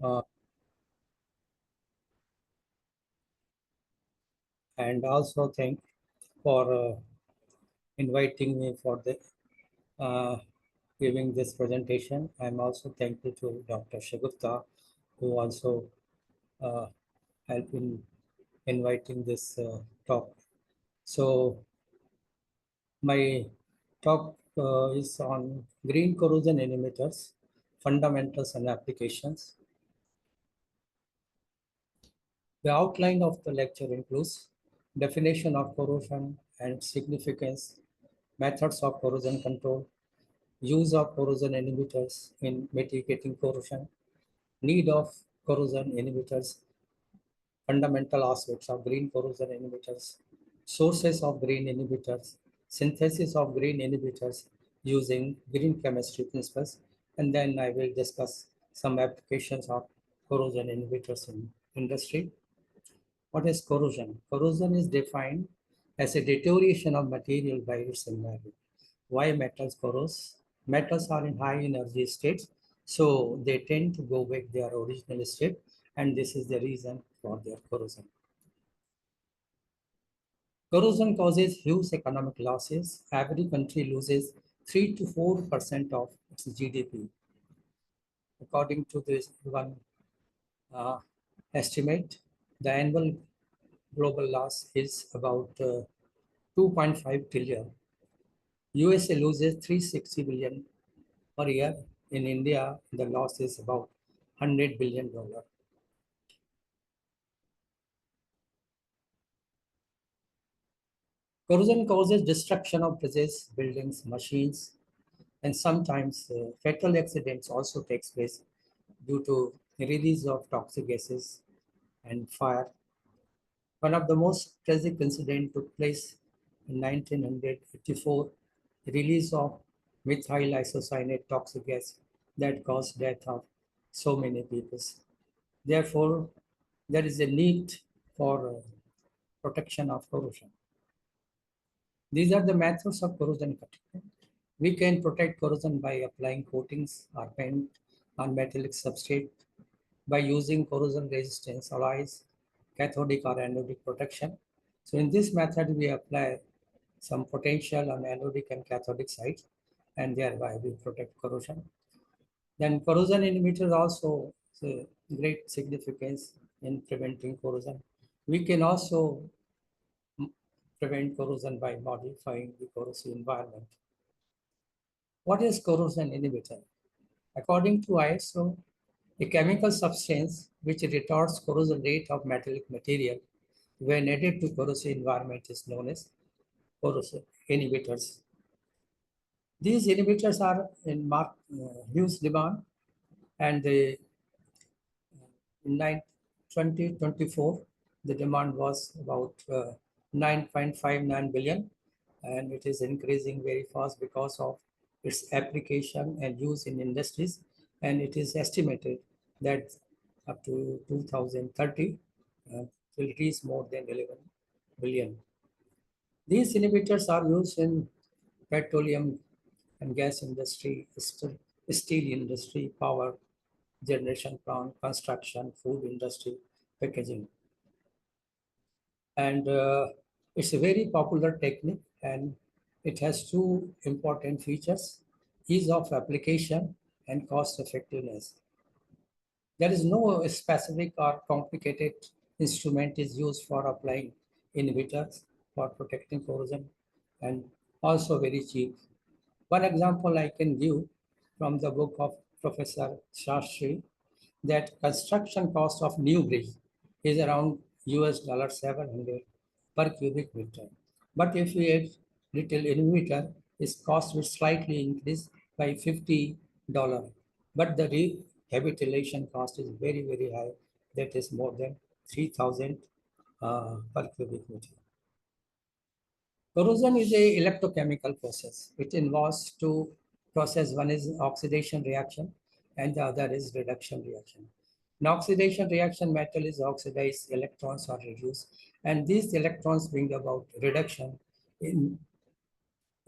uh, and also thank for inviting me for the uh, giving this presentation. I'm also thankful to Dr. Shagufta, who also uh, helped in inviting this talk. So my talk is on green corrosion inhibitors, fundamentals and applications. The outline of the lecture includes definition of corrosion and significance, methods of corrosion control, use of corrosion inhibitors in mitigating corrosion, need of corrosion inhibitors, fundamental aspects of green corrosion inhibitors, sources of green inhibitors, synthesis of green inhibitors using green chemistry principles, and then I will discuss some applications of corrosion inhibitors in industry. What is corrosion? Corrosion is defined as a deterioration of material by its environment. Why metals corrode? Metals are in high energy states, so they tend to go back their original state, and this is the reason for their corrosion. Corrosion causes huge economic losses. Every country loses 3 to 4% of its GDP. According to this one uh, estimate, the annual global loss is about 2.5 trillion. USA loses 360 billion per year. In India, the loss is about $100 billion. Corrosion causes destruction of bridges, buildings, machines, and sometimes fatal accidents also takes place due to release of toxic gases and fire. One of the most tragic incidents took place in 1984, release of methyl isocyanate toxic gas that caused death of so many people. Therefore, there is a need for protection of corrosion. These are the methods of corrosion control. We can protect corrosion by applying coatings or paint on metallic substrate, by using corrosion resistance alloys, cathodic or anodic protection. So in this method, we apply some potential on anodic and cathodic sides, and thereby we protect corrosion. Then corrosion inhibitors also great significance in preventing corrosion. We can also prevent corrosion by modifying the corrosive environment. What is corrosion inhibitor? According to ISO, a chemical substance which retards corrosion rate of metallic material when added to corrosive environment is known as corrosive inhibitors. These inhibitors are in huge demand, and in 2024, the demand was about 9.59 billion, and it is increasing very fast because of its application and use in industries. And it is estimated that up to 2030 will reach more than 11 billion. These inhibitors are used in petroleum and gas industry, steel industry, power generation plant, construction, food industry, packaging. And it's a very popular technique, and it has two important features: ease of application and cost effectiveness. There is no specific or complicated instrument is used for applying inhibitors for protecting corrosion, and also very cheap. One example I can give from the book of Professor Shastri, that construction cost of new bridge is around US dollar 700 per cubic meter. But if we add little inhibitor, its cost will slightly increase by $50. But the rehabilitation cost is very, very high. That is more than 3,000 per cubic meter. Corrosion is a electrochemical process. It involves two processes. One is oxidation reaction and the other is reduction reaction. In oxidation reaction, metal is oxidized, electrons are reduced, and these electrons bring about reduction. In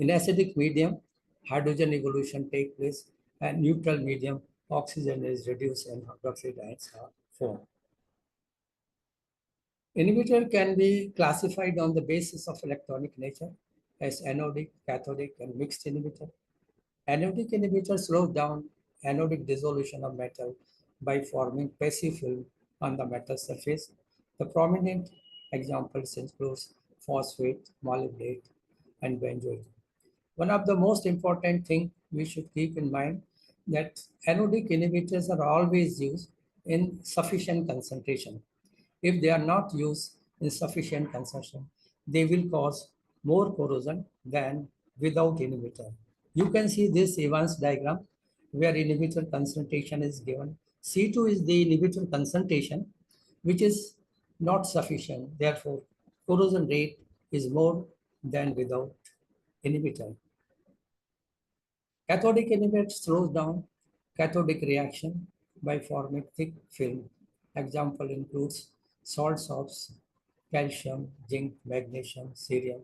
acidic medium, hydrogen evolution takes place, and neutral medium, oxygen is reduced and hydroxide ions are formed. Inhibitor can be classified on the basis of electronic nature as anodic, cathodic, and mixed inhibitor. Anodic inhibitor slows down anodic dissolution of metal by forming passive film on the metal surface. The prominent examples include phosphate, molybdate, and benzoate. One of the most important things we should keep in mind that anodic inhibitors are always used in sufficient concentration. If they are not used in sufficient concentration, they will cause more corrosion than without inhibitor. You can see this Evans diagram where inhibitor concentration is given. C2 is the inhibitor concentration, which is not sufficient. Therefore, corrosion rate is more than without inhibitor. Cathodic inhibitor slows down cathodic reaction by forming thick film. Example includes salt salts, calcium, zinc, magnesium, cerium,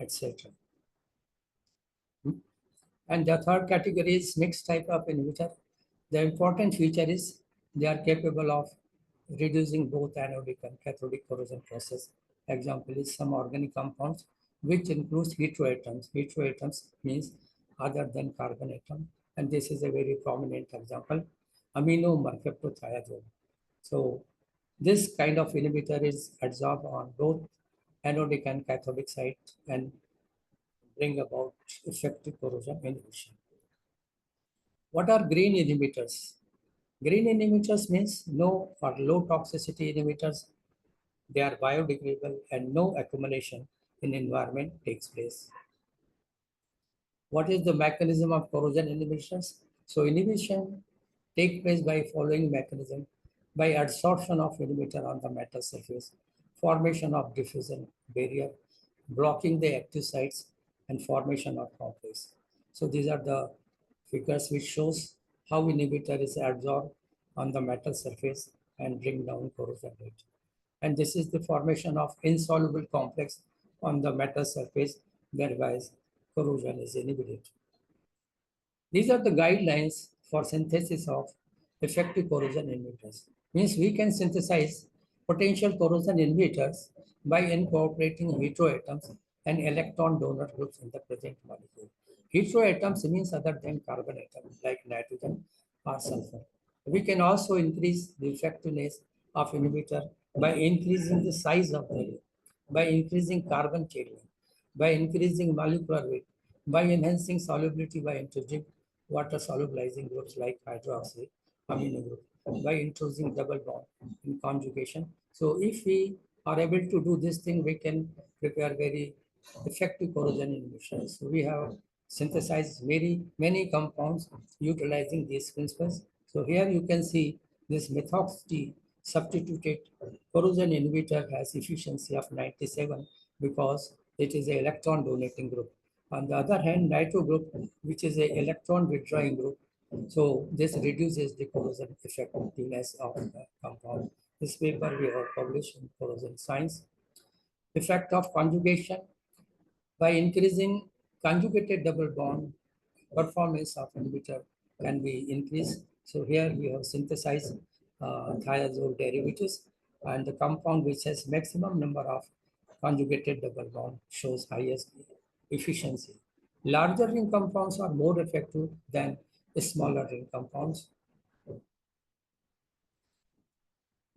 etc. And the third category is mixed type of inhibitor. The important feature is they are capable of reducing both anodic and cathodic corrosion process. Example is some organic compounds, which includes heteroatoms. Heteroatoms means other than carbon atom, and this is a very prominent example, amino mercaptothiazole. So this kind of inhibitor is adsorbed on both anodic and cathodic side and bring about effective corrosion inhibition. What are green inhibitors? Green inhibitors means no or low toxicity inhibitors. They are biodegradable and no accumulation in environment takes place. What is the mechanism of corrosion inhibitions? So inhibition takes place by following mechanism by adsorption of inhibitor on the metal surface, formation of diffusion barrier, blocking the active sites, and formation of complex. So these are the figures which shows how inhibitor is adsorbed on the metal surface and bring down corrosion rate. And this is the formation of insoluble complex on the metal surface, thereby corrosion is inhibited. These are the guidelines for synthesis of effective corrosion inhibitors. Means we can synthesize potential corrosion inhibitors by incorporating heteroatoms and electron donor groups in the present molecule. Heteroatoms means other than carbon atoms like nitrogen or sulfur. We can also increase the effectiveness of inhibitor by increasing the size of the by increasing carbon chain length, by increasing molecular weight, by enhancing solubility by introducing water solubilizing groups like hydroxy amino group, by introducing double bond in conjugation. So if we are able to do this thing, we can prepare very effective corrosion inhibition. So we have synthesized many compounds utilizing these principles. So here you can see this methoxy substituted corrosion inhibitor has efficiency of 97 because it is an electron donating group. On the other hand, nitro group, which is an electron withdrawing group, so this reduces the corrosion effectiveness of the compound. This paper we have published in Corrosion Science. Effect of conjugation by increasing conjugated double bond, performance of inhibitor can be increased. So here we have synthesized thiazole derivatives, and the compound which has maximum number of conjugated double bond shows highest efficiency. Larger ring compounds are more effective than smaller ring compounds.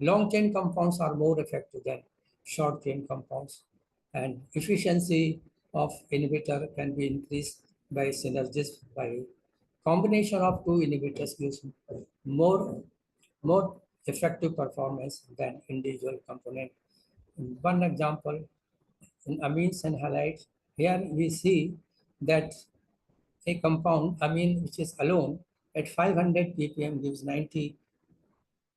Long chain compounds are more effective than short chain compounds, and efficiency of inhibitor can be increased by synergism. By combination of two inhibitors gives more effective performance than individual component. One example in amines and halides, here we see that a compound amine which is alone at 500 ppm gives 98%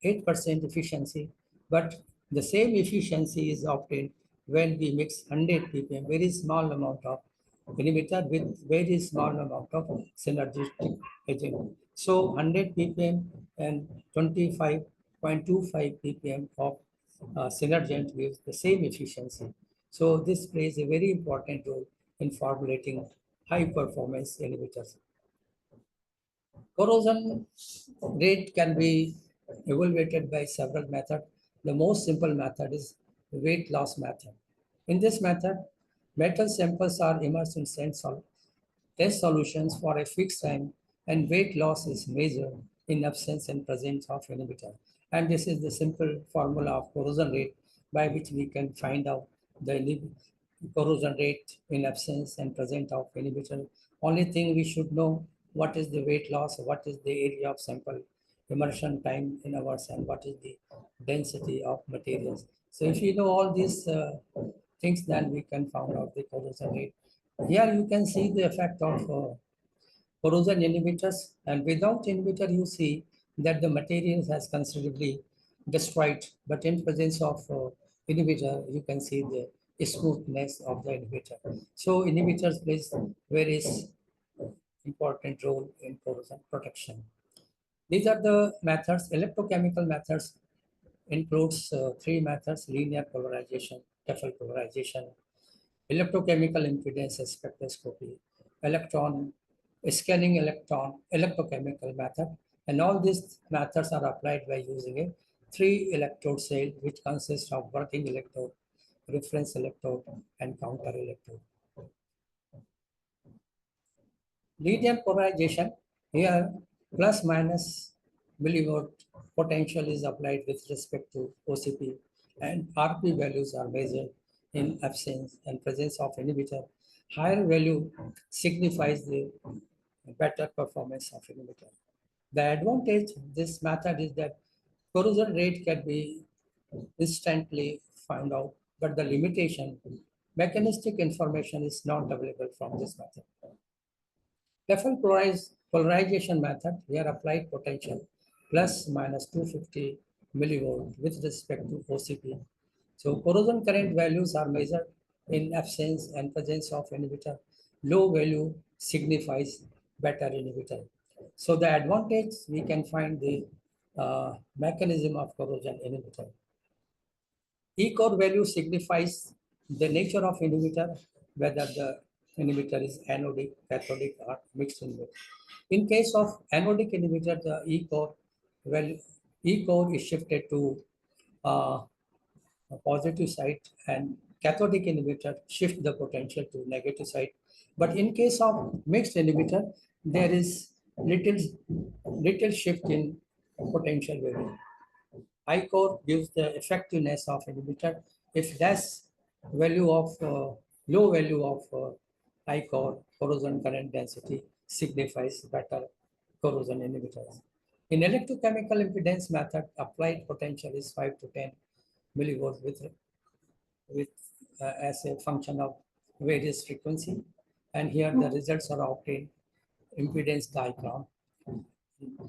efficiency, but the same efficiency is obtained when we mix 100 ppm, very small amount of inhibitor with very small amount of synergistic agent. So 100 ppm and 25.25 ppm of synergent gives the same efficiency. So this plays a very important role in formulating high performance inhibitors. Corrosion rate can be evaluated by several methods. The most simple method is weight loss method. In this method, metal samples are immersed in test solutions for a fixed time, and weight loss is measured in absence and presence of inhibitor. And this is the simple formula of corrosion rate by which we can find out the corrosion rate in absence and presence of inhibitor. Only thing we should know what is the weight loss, what is the area of sample immersion time in hours, and what is the density of materials. So if you know all these things, then we can find out the corrosion rate. Here you can see the effect of corrosion inhibitors, and without inhibitor you see that the material has considerably destroyed, but in presence of inhibitor you can see the smoothness of the inhibitor. So inhibitors plays very important role in corrosion protection. These are the methods. Electrochemical methods includes three methods: linear polarization, Tefl polarization, electrochemical impedance spectroscopy, electron scanning electrochemical method, and all these methods are applied by using a three electrode cell which consists of working electrode, reference electrode, and counter electrode. Linear polarization, here plus minus millivolt potential is applied with respect to OCP, and RP values are measured in absence and presence of inhibitor. Higher value signifies the better performance of inhibitor. The advantage of this method is that corrosion rate can be instantly found out, but the limitation, mechanistic information is not available from this method. Tefl polarization method, here applied potential plus minus 250 millivolt with respect to OCP. So corrosion current values are measured in absence and presence of inhibitor. Low value signifies better inhibitor. So the advantage, we can find the mechanism of corrosion inhibitor. E-core value signifies the nature of inhibitor, whether the inhibitor is anodic, cathodic, or mixed inhibitor. In case of anodic inhibitor, the E-core value, E-core is shifted to a positive side, and cathodic inhibitor shift the potential to negative side. But in case of mixed inhibitor, there is little shift in potential value. I-core gives the effectiveness of inhibitor. If less value of low value of I-core, corrosion current density signifies better corrosion inhibitors. In electrochemical impedance method, applied potential is 5 to 10 millivolts with as a function of various frequency. And here the results are obtained impedance diagram,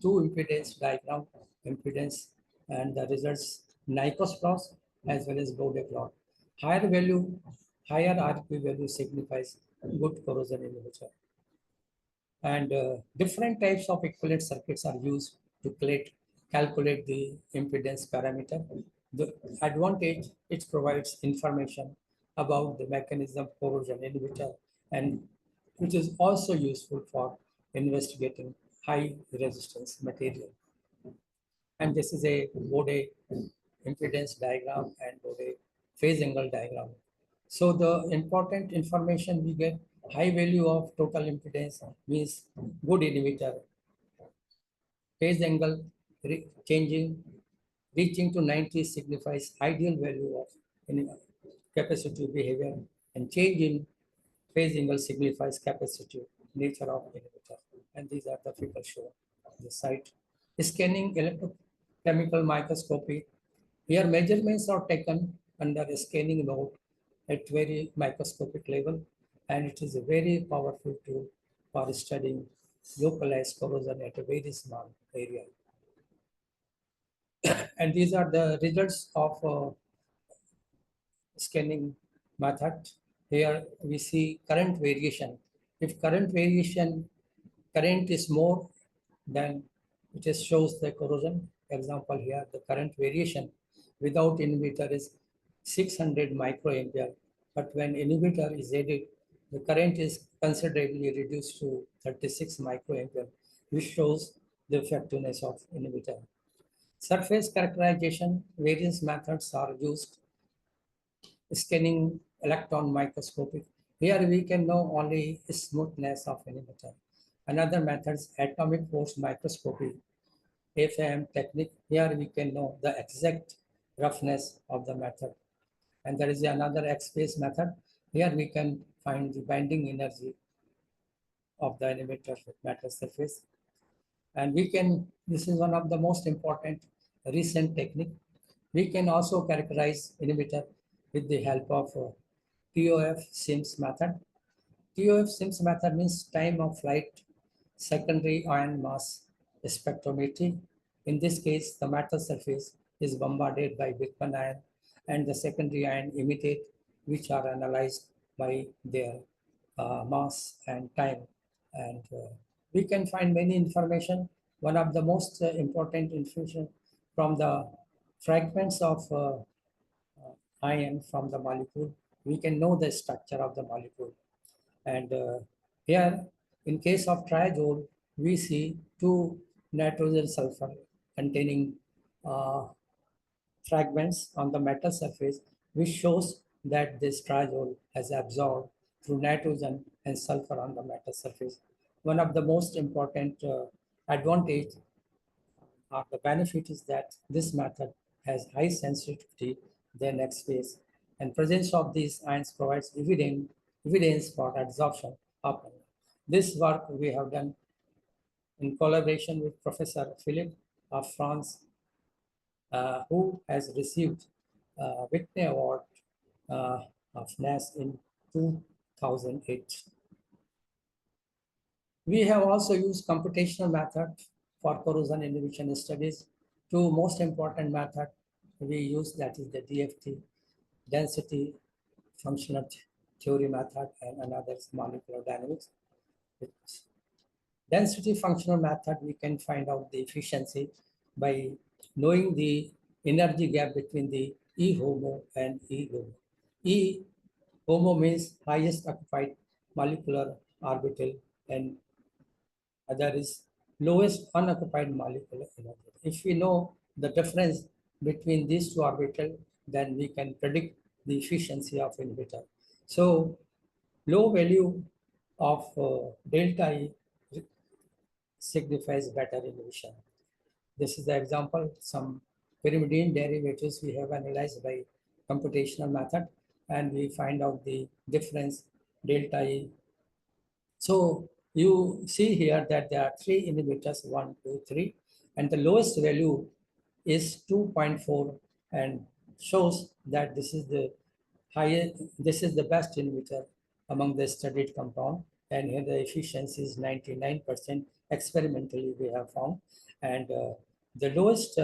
two impedance diagram, impedance, and the results Nikos plot as well as Bode plot. Higher value, higher RP value signifies good corrosion inhibitor. And different types of equivalent circuits are used to calculate the impedance parameter. The advantage, it provides information about the mechanism of corrosion inhibitor, and which is also useful for investigating high resistance material. And this is a Bode impedance diagram and Bode phase angle diagram. So the important information we get, high value of total impedance means good inhibitor. Phase angle reaching to 90 signifies ideal value of capacitive behavior, and change in phase angle signifies capacitive nature of inhibitor. And these are the figures shown on the site. Scanning electrochemical microscopy. Here measurements are taken under a scanning mode at very microscopic level, and it is a very powerful tool for studying localized corrosion at a very small area. And these are the results of scanning method. Here we see current variation. If current is more, then it just shows the corrosion. Example here, the current variation without inhibitor is 600 microampere, but when inhibitor is added, the current is considerably reduced to 36 microampere, which shows the effectiveness of inhibitor. Surface characterization, various methods are used. Scanning, electron microscopy. Here we can know only smoothness of inhibitor. Another method is atomic force microscopy, AFM technique. Here we can know the exact roughness of the method. And there is another X-phase method. Here we can find the binding energy of the inhibitor metal surface. And we can, this is one of the most important recent technique. We can also characterize inhibitor with the help of TOF Sims method. TOF Sims method means time of flight secondary ion mass spectrometry. In this case, the metal surface is bombarded by Bigman ion and the secondary ion emitted, which are analyzed by their mass and time. And we can find many information. One of the most important information from the fragments of ion from the molecule, we can know the structure of the molecule. And here, in case of triazole, we see two nitrogen sulfur containing fragments on the metal surface, which shows that this triazole has absorbed through nitrogen and sulfur on the metal surface. One of the most important advantage or the benefit is that this method has high sensitivity than X-phase, and presence of these ions provides evidence for adsorption of ion. This work we have done in collaboration with Professor Philippe of France, who has received Whitney Award of NAS in 2008. We have also used computational method for corrosion inhibition studies. Two most important method we use, that is the DFT, density functional theory method, and another is molecular dynamics. With density functional method, we can find out the efficiency by knowing the energy gap between the E HOMO and E LOMO. E HOMO means highest occupied molecular orbital, and other is lowest unoccupied molecular energy. If we know the difference between these two orbitals, then we can predict the efficiency of inhibitor. So low value of delta E signifies better inhibition. This is the example, some pyrimidine derivatives we have analyzed by computational method, and we find out the difference delta E. So you see here that there are three inhibitors, 1, 2, 3, and the lowest value is 2.4 and shows that this is the highest, this is the best inhibitor among the studied compound, and here the efficiency is 99% experimentally we have found, and the lowest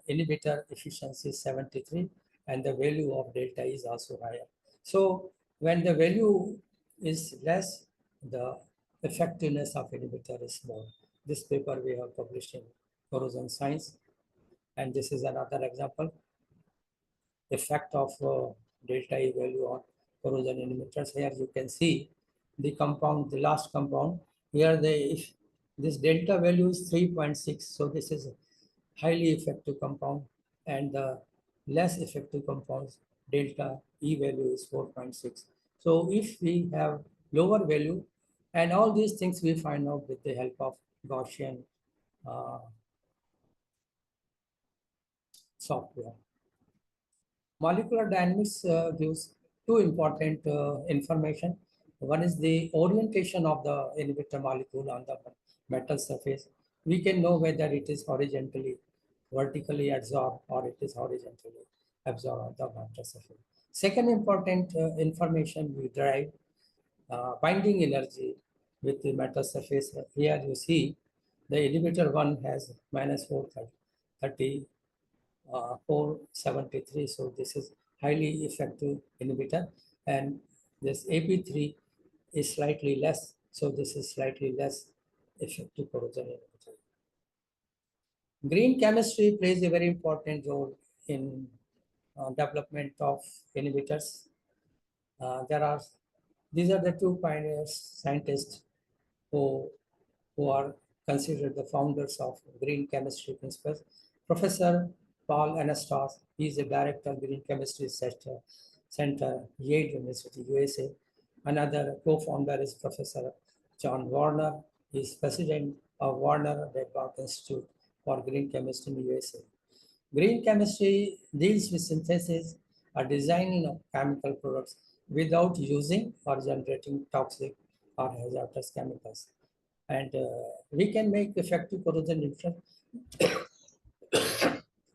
inhibitor efficiency is 73, and the value of delta is also higher. So when the value is less, the effectiveness of inhibitor is more. This paper we have published in Corrosion Science, and this is another example, effect of delta E value on corrosion inhibitors. Here you can see the compound, the last compound. Here this delta value is 3.6, so this is a highly effective compound, and the less effective compounds delta E value is 4.6. So if we have lower value, and all these things we find out with the help of Gaussian software. Molecular dynamics gives two important information. One is the orientation of the inhibitor molecule on the metal surface. We can know whether it is horizontally, vertically absorbed, or it is horizontally absorbed on the metal surface. Second important information we derive, binding energy with the metal surface. Here you see the inhibitor 1 has minus 430 473. So this is highly effective inhibitor, and this AP3 is slightly less. So this is slightly less effective corrosion inhibitor. Green chemistry plays a very important role in development of inhibitors. These are the two pioneers scientists who are considered the founders of green chemistry principles. Professor Paul Anastas, he is the director of Green Chemistry Center, Yale University, USA. Another co-founder is Professor John Warner. He is president of Warner Redbach Institute for Green Chemistry in USA. Green chemistry deals with synthesis or designing of chemical products without using or generating toxic or hazardous chemicals. And we can make effective corrosion inhibition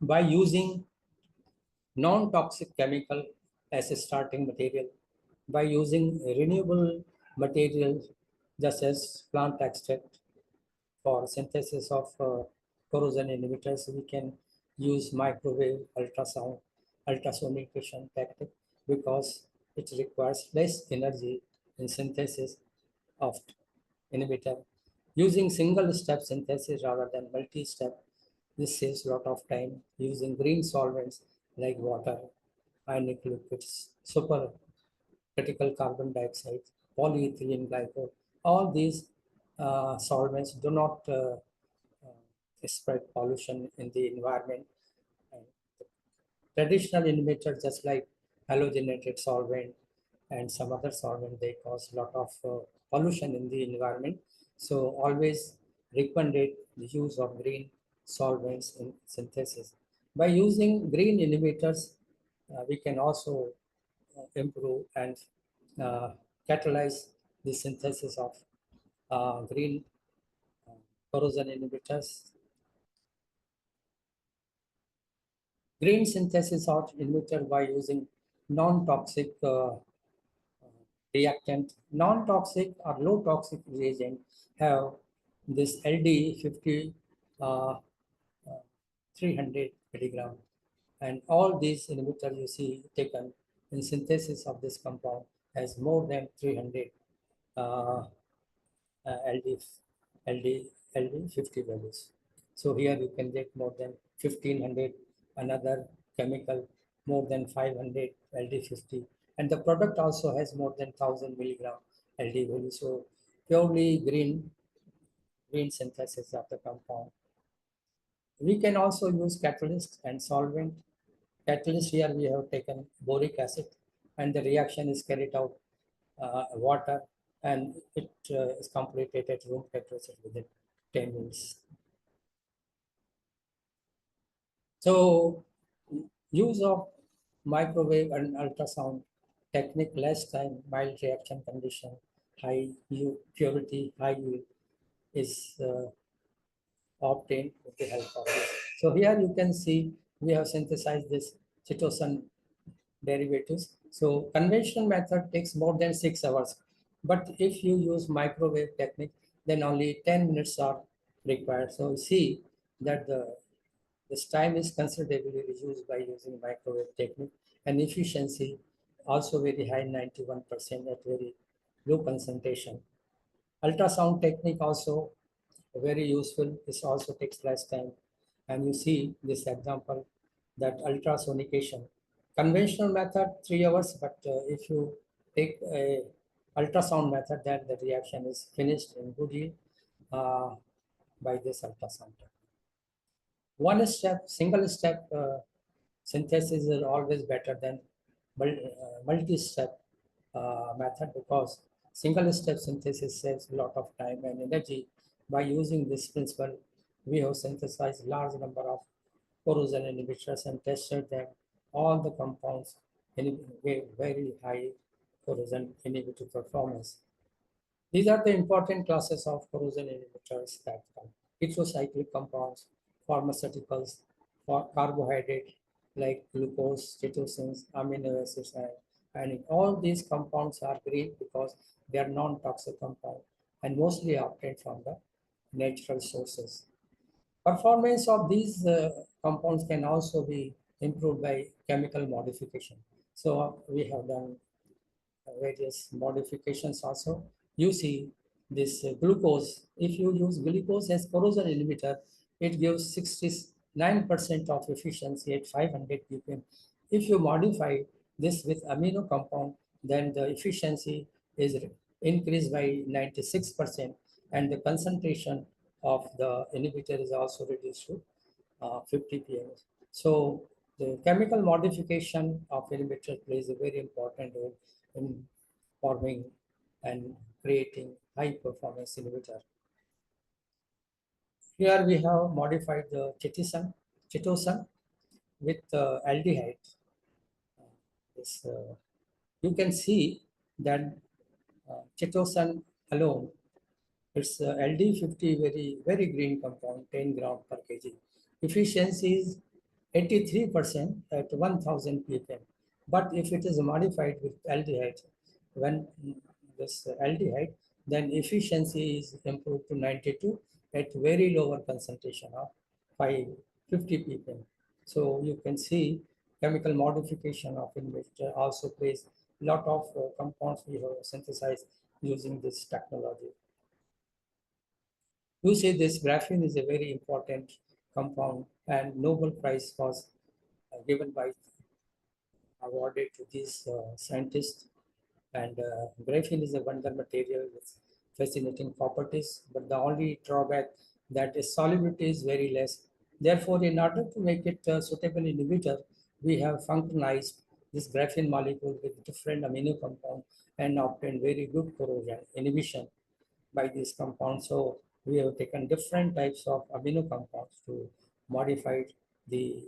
by using non-toxic chemical as a starting material, by using renewable materials such as plant extract. For synthesis of corrosion inhibitors, we can use microwave, ultrasound, ultrasonication technique because it requires less energy in synthesis of inhibitor. Using single-step synthesis rather than multi-step, this saves a lot of time. Using green solvents like water, ionic liquids, supercritical carbon dioxide, polyethylene glycol, all these solvents do not spread pollution in the environment. And traditional emitters, just like halogenated solvent and some other solvent, they cause a lot of pollution in the environment. So always recommended the use of green solvents in synthesis. By using green inhibitors, we can also improve and uh, catalyze the synthesis of green corrosion inhibitors. Green synthesis of emitter by using non-toxic reactant. Non-toxic or low toxic reagent have this LD50 uh, 300 milligram, and all these inhibitors you see taken in synthesis of this compound has more than 300 uh, LD, LD 50 values. So here you can get more than 1500, another chemical more than 500 LD50, and the product also has more than 1000 milligram LD value. So purely green synthesis of the compound. We can also use catalyst and solvent. Catalyst, here we have taken boric acid, and the reaction is carried out water, and it is completed at room temperature within 10 minutes. So use of microwave and ultrasound technique, less time, mild reaction condition, high purity, high yield is obtained with the help of this. So here you can see we have synthesized this chitosan derivatives. So conventional method takes more than 6 hours. But if you use microwave technique, then only 10 minutes are required. So see that this time is considerably reduced by using microwave technique, and efficiency also very high, 91% at very low concentration. Ultrasound technique also very useful. This also takes less time. And you see this example that ultrasonication. Conventional method, 3 hours, but if you take a ultrasound method, then the reaction is finished in good yield by this ultrasound. One step, single step synthesis is always better than multi-step method because single step synthesis saves a lot of time and energy. By using this principle, we have synthesized large number of corrosion inhibitors and tested them. All the compounds gave very high corrosion inhibitor performance. These are the important classes of corrosion inhibitors that come. Heterocyclic compounds, pharmaceuticals, for carbohydrate like glucose, citosins, amino acids, and all these compounds are green because they are non-toxic compounds and mostly obtained from the natural sources. Performance of these compounds can also be improved by chemical modification. So we have done various modifications also. You see this glucose, if you use glucose as corrosion inhibitor, it gives 69% of efficiency at 500 ppm. If you modify this with amino compound, then the efficiency is increased by 96% and the concentration of the inhibitor is also reduced to 50 ppm. So the chemical modification of inhibitor plays a very important role in forming and creating high performance inhibitor. Here we have modified the chitosan with aldehyde. This, you can see that chitosan alone, it's LD50, very green compound, 10 gram per kg. Efficiency is 83% at 1000 ppm. But if it is modified with aldehyde, when this aldehyde, then efficiency is improved to 92 at very lower concentration of 550 ppm. So you can see chemical modification of inhibitor also plays a lot of compounds we have synthesized using this technology. You see, this graphene is a very important compound, and Nobel Prize was given by awarded to these scientists. And graphene is a wonder material with fascinating properties, but the only drawback that its solubility is very less. Therefore, in order to make it a suitable inhibitor, we have functionalized this graphene molecule with different amino compounds and obtained very good corrosion inhibition by this compound. So we have taken different types of amino compounds to modify the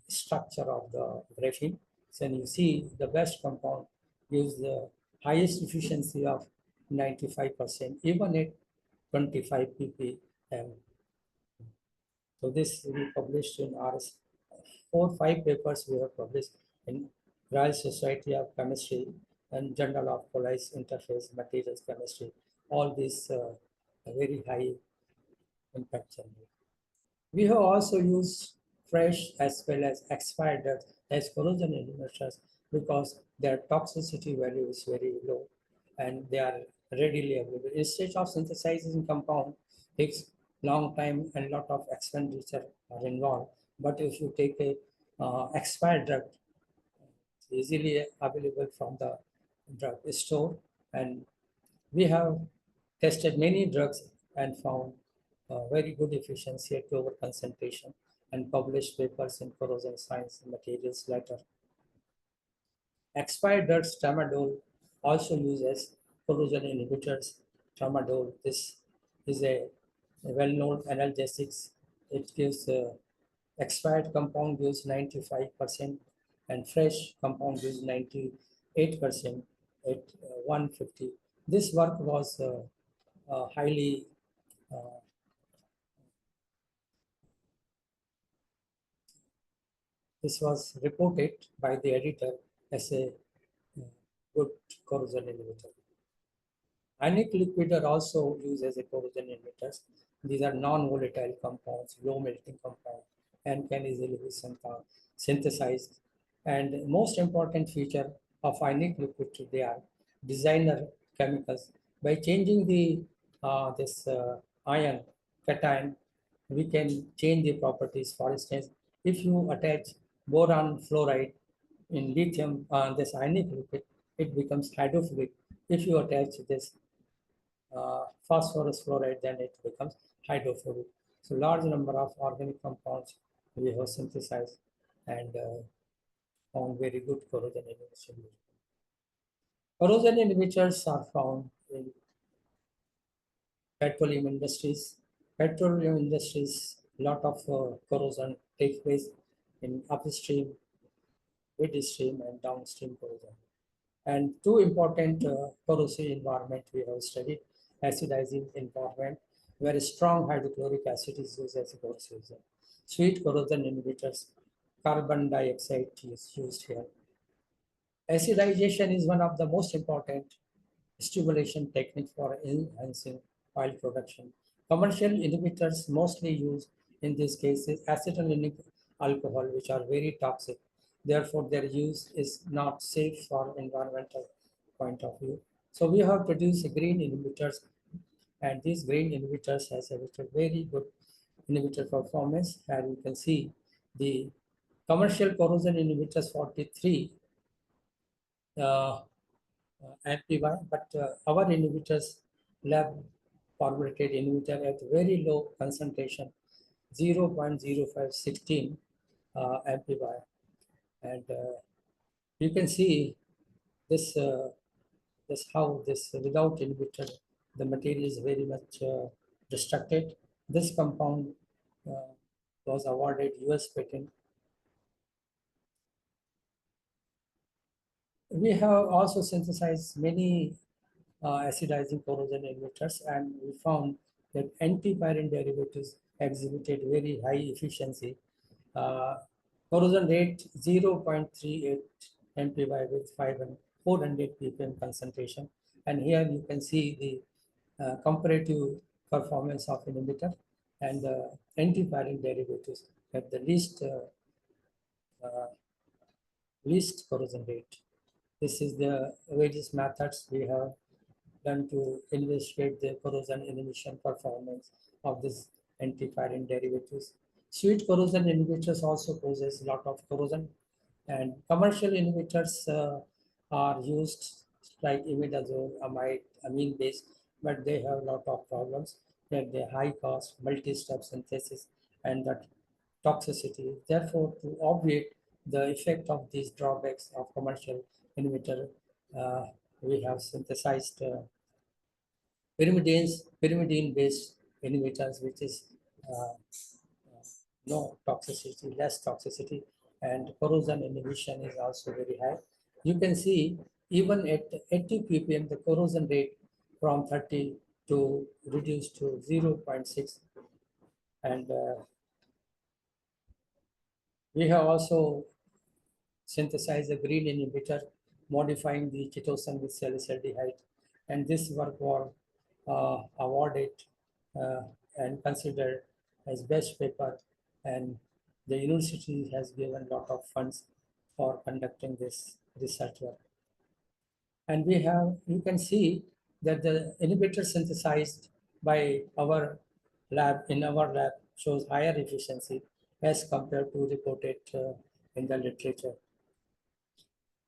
structure of the graphene. So you see the best compound gives the highest efficiency of 95%, even at 25 ppm. So this we published in RS. 4 5 papers we have published in Royal Society of Chemistry and Journal of Police Interface Materials Chemistry. All these very high impact journal. We have also used fresh as well as expired drugs as corrosion inhibitors because their toxicity value is very low and they are readily available. Instead of synthesizing compound, takes long time and lot of expenditure are involved. But if you take a expired drug, it's easily available from the drug store, and we have tested many drugs and found very good efficiency at lower concentration and published papers in Corrosion Science and Materials later. Expired drugs, tramadol, also used as corrosion inhibitors. Tramadol, this is a well-known analgesics. It gives expired compound gives 95% and fresh compound gives 98% at 150. This work was highly this was reported by the editor as a good corrosion inhibitor. Ionic liquid are also used as a corrosion inhibitors. These are non-volatile compounds, low melting compounds, and can easily be synthesized. And most important feature of ionic liquid, they are designer chemicals. By changing the this ion cation, we can change the properties. For instance, if you attach boron fluoride in lithium, this ionic liquid, it becomes hydrophilic. If you attach this phosphorus fluoride, then it becomes hydrophobic. So large number of organic compounds we have synthesized and found very good corrosion inhibition. Corrosion inhibitors are found in petroleum industries. Petroleum industries, lot of corrosion takes place in upstream, midstream, and downstream corrosion. And two important corrosive environment we have studied: acidizing environment, where strong hydrochloric acid is used as a corrosive agent. Sweet corrosion inhibitors, carbon dioxide is used here. Acidization is one of the most important stimulation technique for enhancing oil production. Commercial inhibitors mostly used in this case is acetylenic alcohol, which are very toxic. Therefore, their use is not safe for environmental point of view. So we have produced green inhibitors, and these green inhibitors has a very good inhibitor performance. And you can see the commercial corrosion inhibitors 43 MPY, but our inhibitors lab formulated inhibitor at very low concentration, 0.0516 MPy. And you can see this, this how this without inhibitor, the material is very much destructed. This compound was awarded US patent. We have also synthesized many acidizing corrosion inhibitors, and we found that antipyrine derivatives exhibited very high efficiency. Uh, Corrosion rate 0.38 MPy with 400 ppm concentration. And here you can see the comparative performance of inhibitor and antipyrine derivatives at the uh, least corrosion rate. This is the various methods we have done to investigate the corrosion inhibition performance of this antipyrine derivatives. Sweet corrosion inhibitors also causes a lot of corrosion, and commercial inhibitors are used like imidazole, amide, amine base, but they have a lot of problems that they high cost, multi-step synthesis, and that toxicity. Therefore, to obviate the effect of these drawbacks of commercial inhibitor, uh, we have synthesized pyrimidine-based inhibitors, which is uh, no toxicity, less toxicity, and corrosion inhibition is also very high. You can see even at 80 ppm, the corrosion rate from 30 to reduced to 0.6. And we have also synthesized a green inhibitor, modifying the chitosan with salicylaldehyde. And this work was awarded uh, and considered as best paper, and the university has given a lot of funds for conducting this research work. And we have, you can see that the inhibitor synthesized by our lab, in our lab, shows higher efficiency as compared to reported in the literature.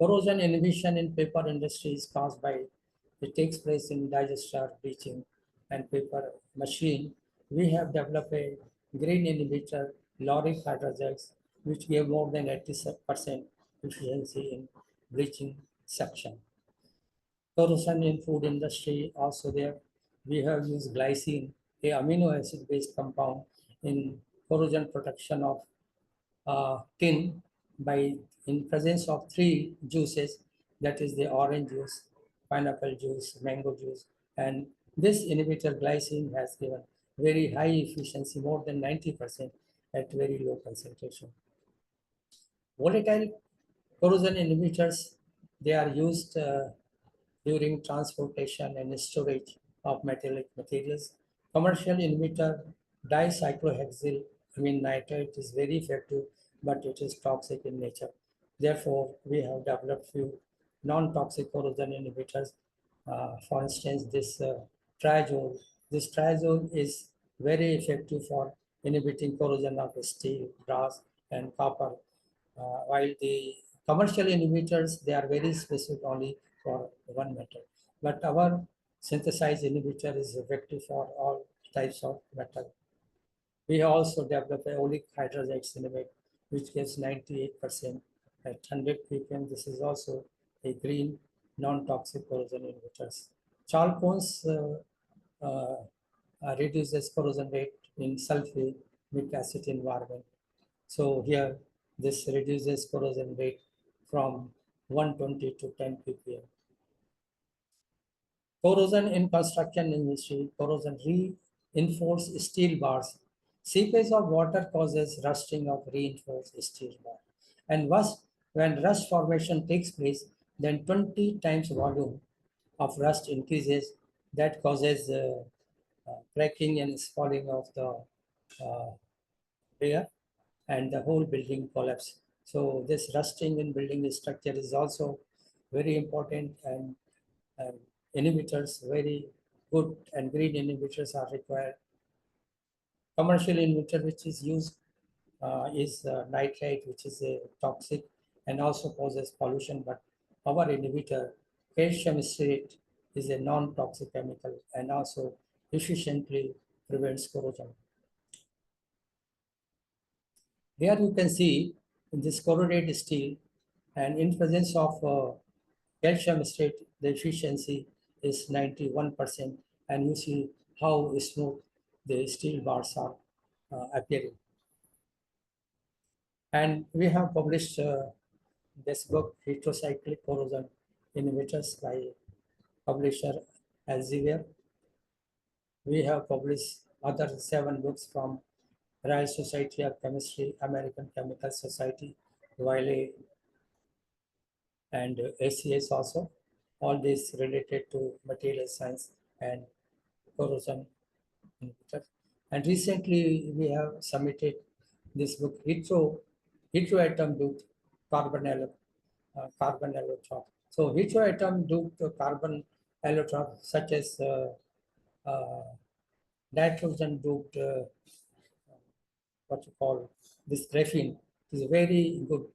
Corrosion inhibition in paper industry is caused by, it takes place in digester, bleaching, and paper machine. We have developed a green inhibitor, lauric hydrogens, which gave more than 80% efficiency in bleaching section. Corrosion in food industry also there. We have used glycine, a amino acid based compound in corrosion protection of tin by in presence of three juices, that is the orange juice, pineapple juice, mango juice, and this inhibitor glycine has given very high efficiency, more than 90% at very low concentration. Volatile corrosion inhibitors, they are used during transportation and storage of metallic materials. Commercial inhibitor dicyclohexyl nitrate is very effective, but it is toxic in nature. Therefore, we have developed few non-toxic corrosion inhibitors. For instance, this triazole. This triazole is very effective for inhibiting corrosion of steel, brass, and copper. While the commercial inhibitors, they are very specific only for one metal. But our synthesized inhibitor is effective for all types of metal. We also developed a oleic hydroxide inhibitor, which gives 98% at 100 ppm. This is also a green non-toxic corrosion inhibitors. Chalcones reduces corrosion rate in sulfuric acid environment. So here, this reduces corrosion rate from 120 to 10 ppm. Corrosion in construction industry, corrosion reinforced steel bars. Seepage of water causes rusting of reinforced steel bar. And when rust formation takes place, then 20 times volume of rust increases. That causes cracking and falling of the layer, and the whole building collapse. So this rusting in building structure is also very important, and inhibitors very good, and green inhibitors are required. Commercial inhibitor which is used is nitrite, which is a toxic and also causes pollution, but our inhibitor calcium citrate is a non-toxic chemical and also efficiently prevents corrosion. Here you can see in this corroded steel, and in presence of calcium state, the efficiency is 91%, and you see how smooth the steel bars are appearing. And we have published this book, Heterocyclic Corrosion Inhibitors, by publisher Elsevier. We have published other 7 books from Royal Society of Chemistry, American Chemical Society, Wiley, and ACS also. All this related to material science and corrosion inhibitor. And recently we have submitted this book, heteroatom duped carbon allotrope. So heteroatom duped carbon allotrope, such as nitrogen duped what you call this graphene, is a very good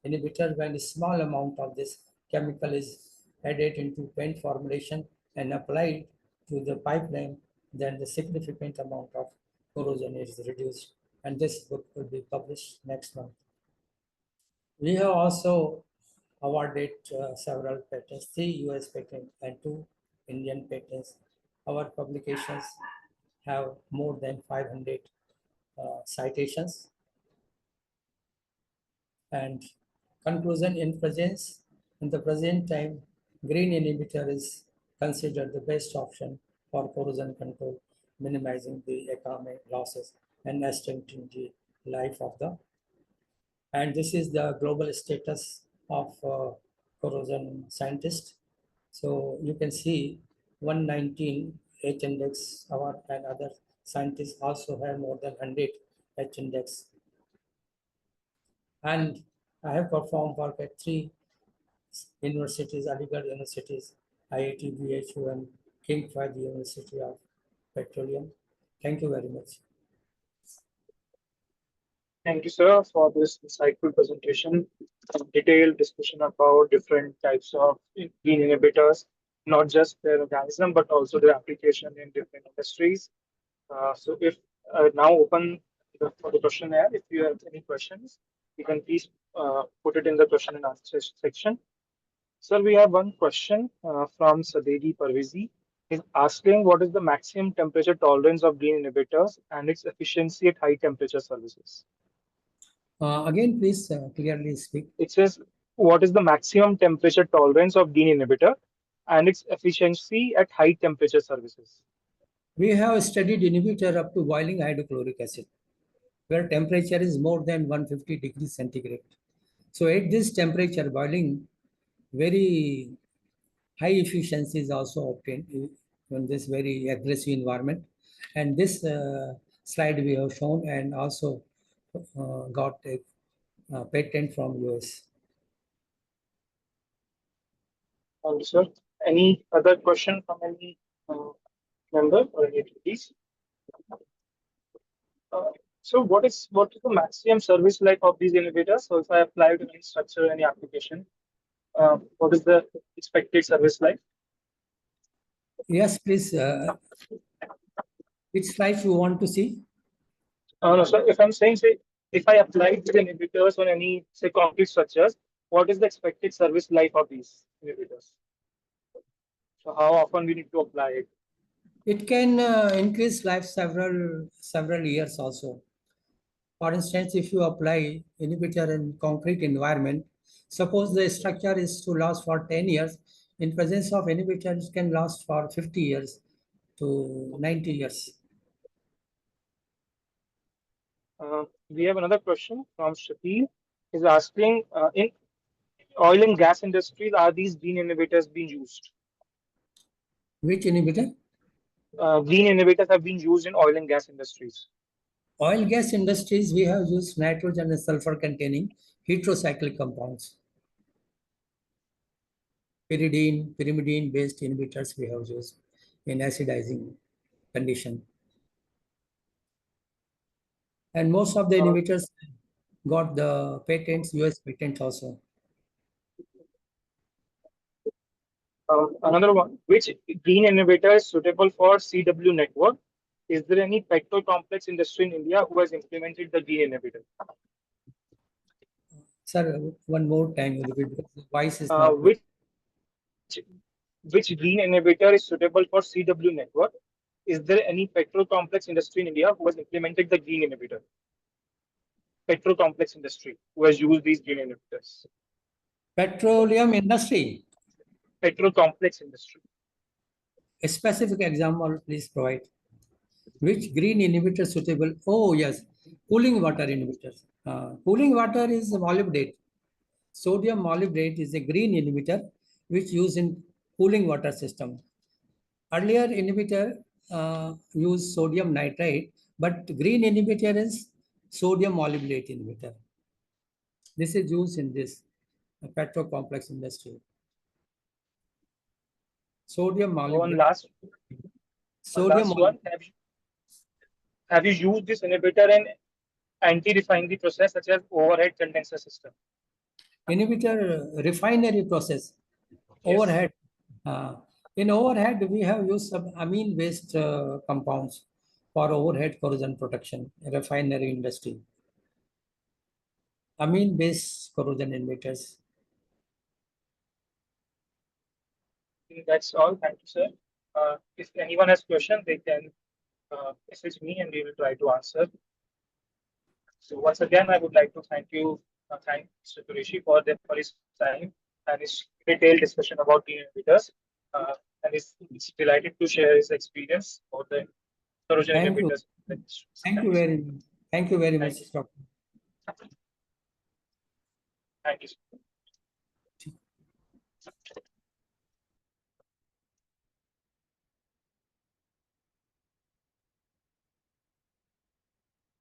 inhibitor when a small amount of this chemical is added into paint formulation and applied to the pipeline, then the significant amount of corrosion is reduced. And this book will be published next month. We have also awarded several patents, 3 US patents and 2 Indian patents. Our publications have more than 500 citations. And conclusion, in the present time, green inhibitor is considered the best option for corrosion control, minimizing the economic losses and extending the life of the. And this is the global status of corrosion scientists. So you can see 119 H index award, and other scientists also have more than 100 H index. And I have performed work at 3 universities, Aligarh universities, IIT, BHU, and King Fahd University of Petroleum. Thank you very much. Thank you, sir, for this insightful presentation, some detailed discussion about different types of green inhibitors, not just their mechanism, but also their application in different industries. So if now open for the questionnaire, if you have any questions, you can please put it in the question and answer section. Sir, we have one question from Sadegi Parvizi. He's asking what is the maximum temperature tolerance of green inhibitors and its efficiency at high temperature services? Again, please clearly speak. It says, what is the maximum temperature tolerance of green inhibitor and its efficiency at high temperature services? We have studied inhibitor up to boiling hydrochloric acid, where temperature is more than 150 degrees centigrade. So at this temperature, boiling, very high efficiency is also obtained in this very aggressive environment. And this slide we have shown, and also got a patent from US. Thank you, sir. Any other question from any member or any attendees? So what is the maximum service life of these inhibitors? So if I apply to any structure, any application, what is the expected service life? Yes, please. Which slide you want to see? No, so if I'm saying, say, if I apply the inhibitors on any, say, concrete structures, what is the expected service life of these inhibitors? So how often we need to apply it? It can increase life several years also. For instance, if you apply inhibitor in concrete environment, suppose the structure is to last for 10 years, in presence of inhibitors can last for 50 years to 90 years. We have another question from Shakil. He's asking, in oil and gas industries, are these green inhibitors being used? Which inhibitor? Green inhibitors have been used in oil and gas industries. Oil gas industries, we have used nitrogen and sulfur containing heterocyclic compounds. Pyrimidine based inhibitors we have used in acidizing condition. And most of the inhibitors got the patents, US patents also. Another one, which green inhibitor is suitable for CW network? Is there any petrocomplex industry in India who has implemented the green inhibitor? Sir, one more time, you repeat because the voice is Uh, not very. which which green inhibitor is suitable for CW network? Is there any petrocomplex industry in India who has implemented the green inhibitor? Petrocomplex industry who has used these green inhibitors. Petroleum industry. Petrocomplex industry. A specific example, please provide. Which green inhibitor suitable? Oh, yes, cooling water inhibitors. Cooling water is molybdate. Sodium molybdate is a green inhibitor which used in cooling water system. Earlier inhibitor used sodium nitrite, but green inhibitor is sodium molybdate inhibitor. This is used in this petrocomplex industry. Sodium One molybdate. last, one Sodium last one. Have you used this inhibitor in anti-refinery process such as overhead condenser system? inhibitor refinery process. Yes. Overhead. Uh, in overhead, we have used some amine-based compounds for overhead corrosion protection in refinery industry. Amine-based corrosion inhibitors. That's all. Thank you, sir. If anyone has questions, they can message me and we will try to answer. So once again, I would like to thank Mr. Quraishi for his time and his detailed discussion about the inhibitors. And he's delighted to share his experience about the corrosion Thank you. inhibitors. Thank you Thank very much. Thank you very much, you. Dr. Thank you.